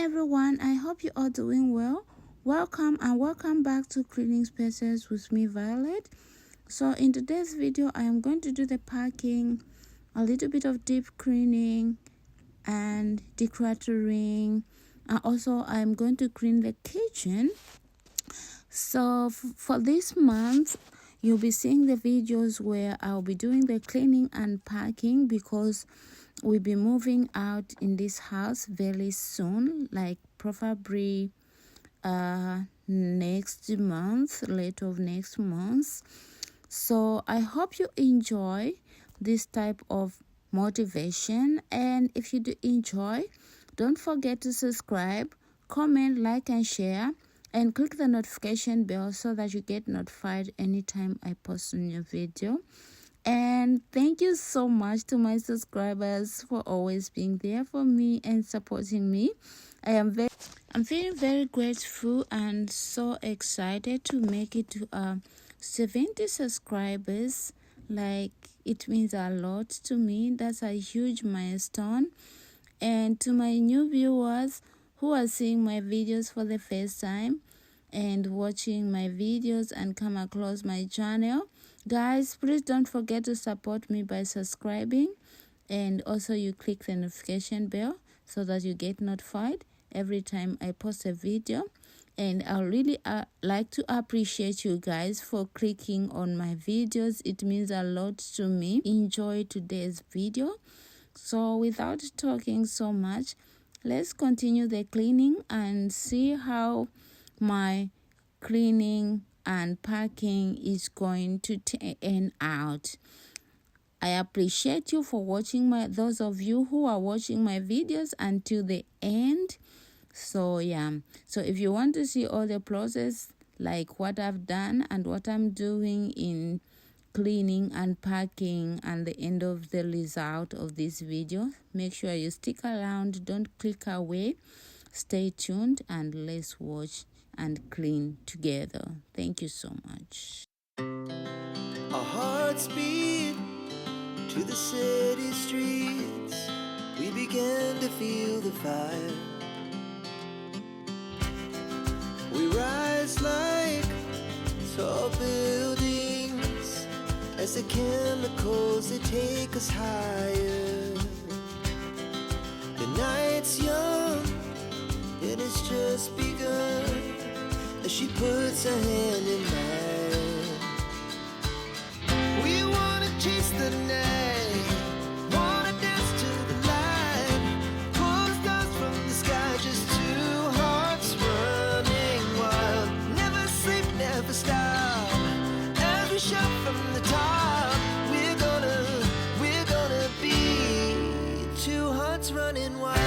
everyone, I hope you are doing well. Welcome and welcome back to Cleaning Spaces with me, Violet. So in today's video, I am going to do the packing, a little bit of deep cleaning and decluttering, and also I'm going to clean the kitchen. So for this month, you'll be seeing the videos where I'll be doing the cleaning and packing because we'll be moving out in this house very soon, like probably next month, late of next month. So I hope you enjoy this type of motivation, and if you do enjoy, don't forget to subscribe, comment, like and share, and click the notification bell so that you get notified anytime I post a new video. And thank you so much to my subscribers for always being there for me and supporting me. I'm feeling very grateful and so excited to make it to 70 subscribers. Like, it means a lot to me. That's a huge milestone. And to my new viewers who are seeing my videos for the first time and watching my videos and come across my channel, guys, please don't forget to support me by subscribing, and also you click the notification bell so that you get notified every time I post a video. And I really like to appreciate you guys for clicking on my videos. It means a lot to me. Enjoy today's video. So without talking so much, let's continue the cleaning and see how my cleaning and packing is going to turn out. I appreciate you for watching those of you who are watching my videos until the end. So if you want to see all the process, like what I've done and what I'm doing in cleaning and packing and the end of the result of this video, make sure you stick around, don't click away, stay tuned, and let's watch and clean together. Thank you so much. Our hearts beat to the city streets. We began to feel the fire. We rise like tall buildings as the chemicals, they take us higher. The night's young, it has just begun as she puts her hand in mine. We wanna chase the night, wanna dance to the light, pull the stars from the sky, just two hearts running wild. Never sleep, never stop, as we shout from the top. We're gonna be two hearts running wild.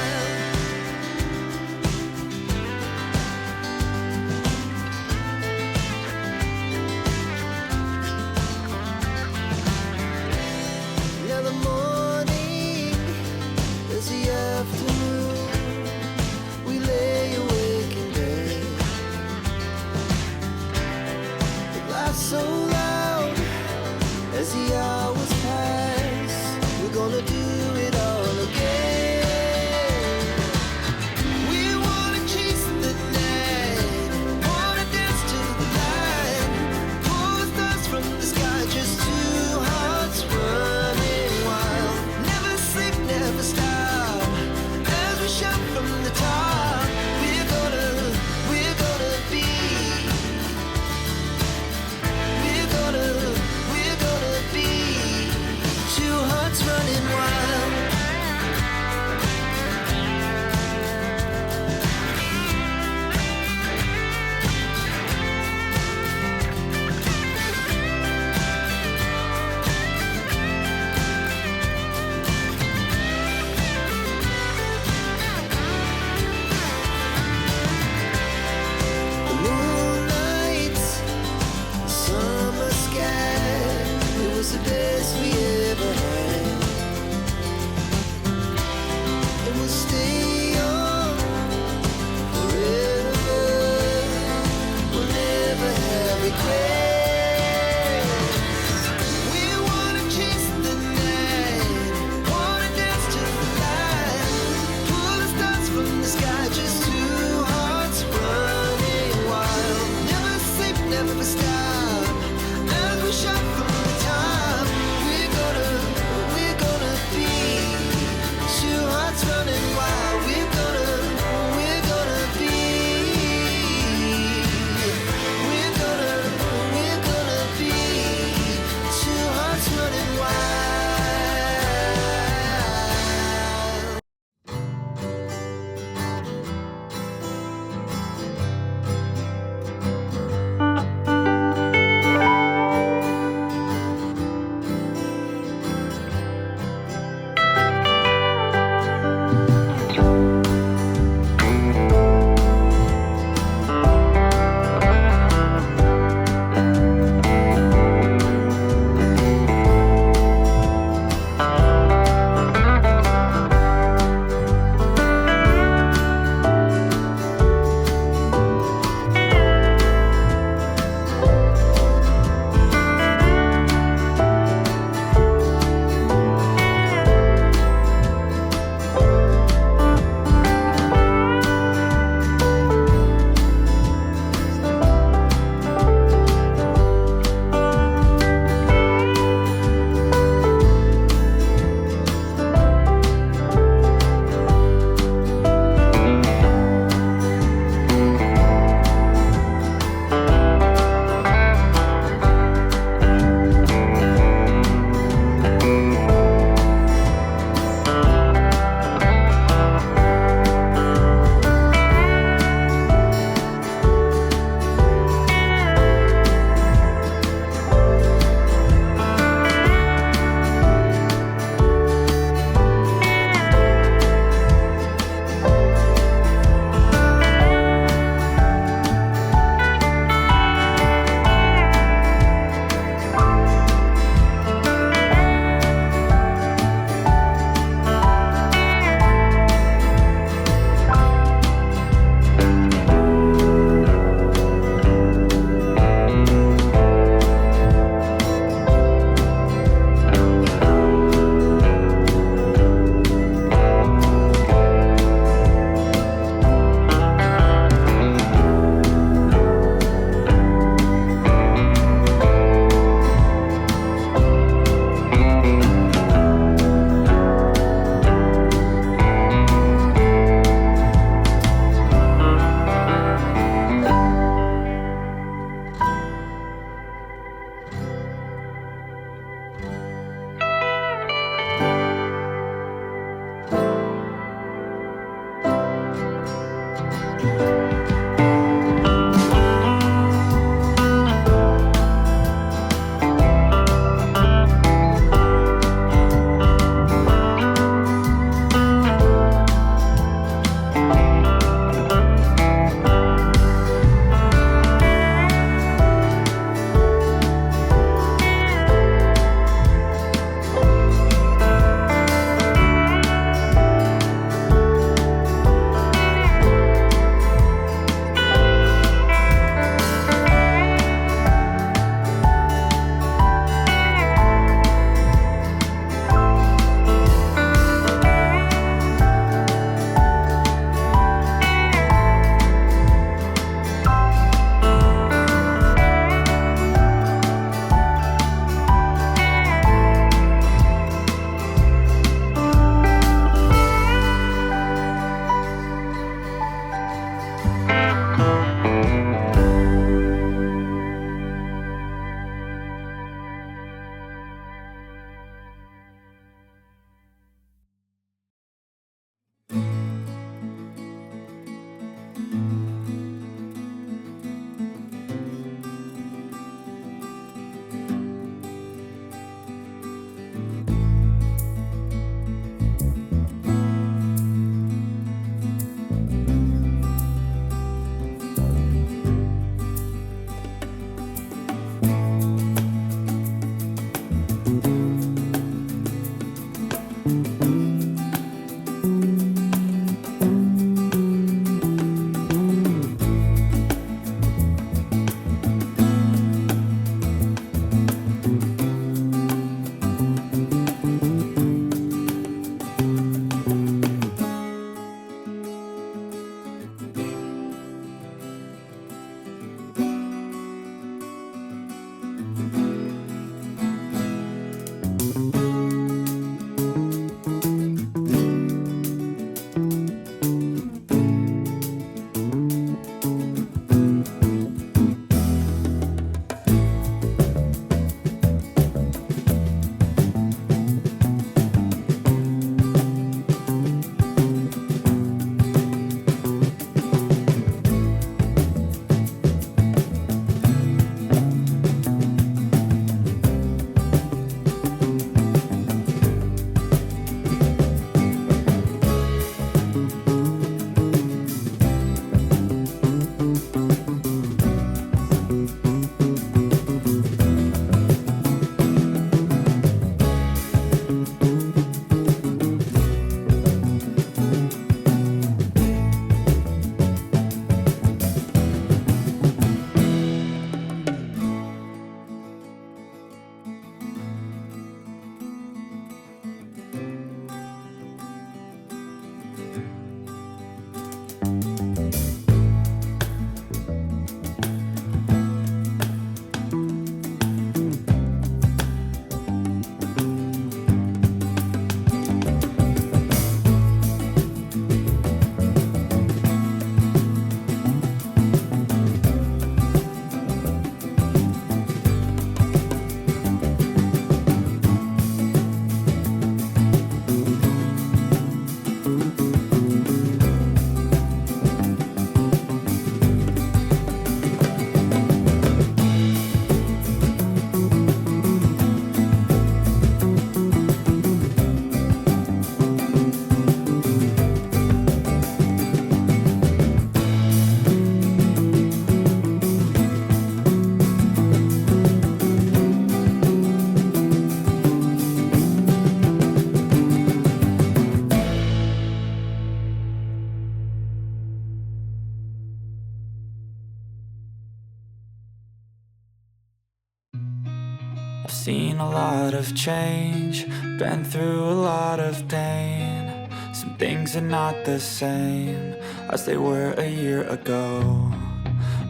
I've seen a lot of change, been through a lot of pain. Some things are not the same as they were a year ago,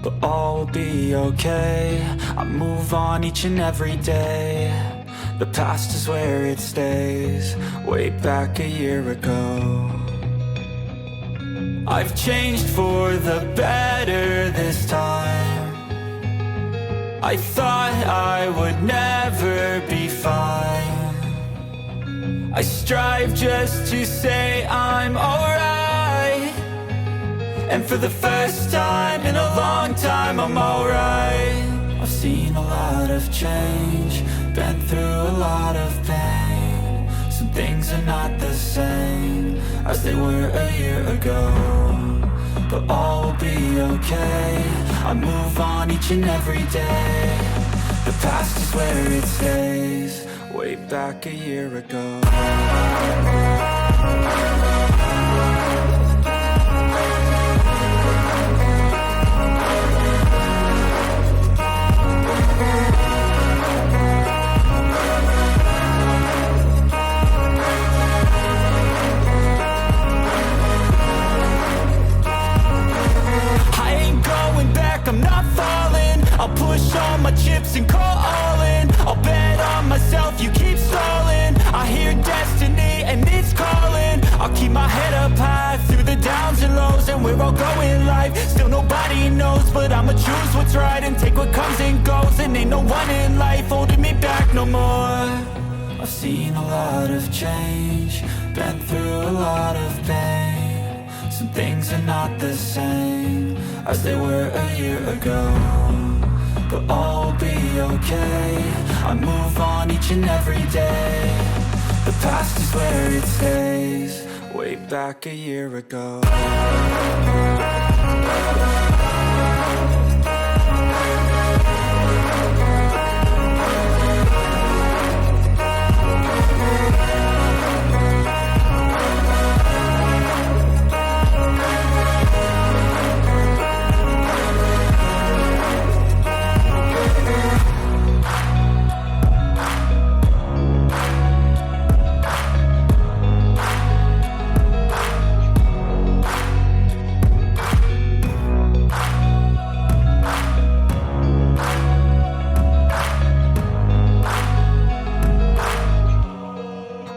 but all will be okay. I move on each and every day. The past is where it stays, way back a year ago. I've changed for the better this time. I thought I would never be fine. I strive just to say I'm alright, and for the first time in a long time I'm alright. I've seen a lot of change, been through a lot of pain. Some things are not the same as they were a year ago, but all will be okay. I move on each and every day. The past is where it stays, way back a year ago. I'm not falling. I'll push all my chips and call all in. I'll bet on myself, you keep stalling. I hear destiny and it's calling. I'll keep my head up high through the downs and lows, and where I'll go in life, still nobody knows. But I'ma choose what's right and take what comes and goes, and ain't no one in life holding me back no more. I've seen a lot of change, been through a lot of pain. Some things are not the same as they were a year ago, but all will be okay. I move on each and every day. The past is where it stays, way back a year ago.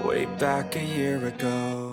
Way back a year ago.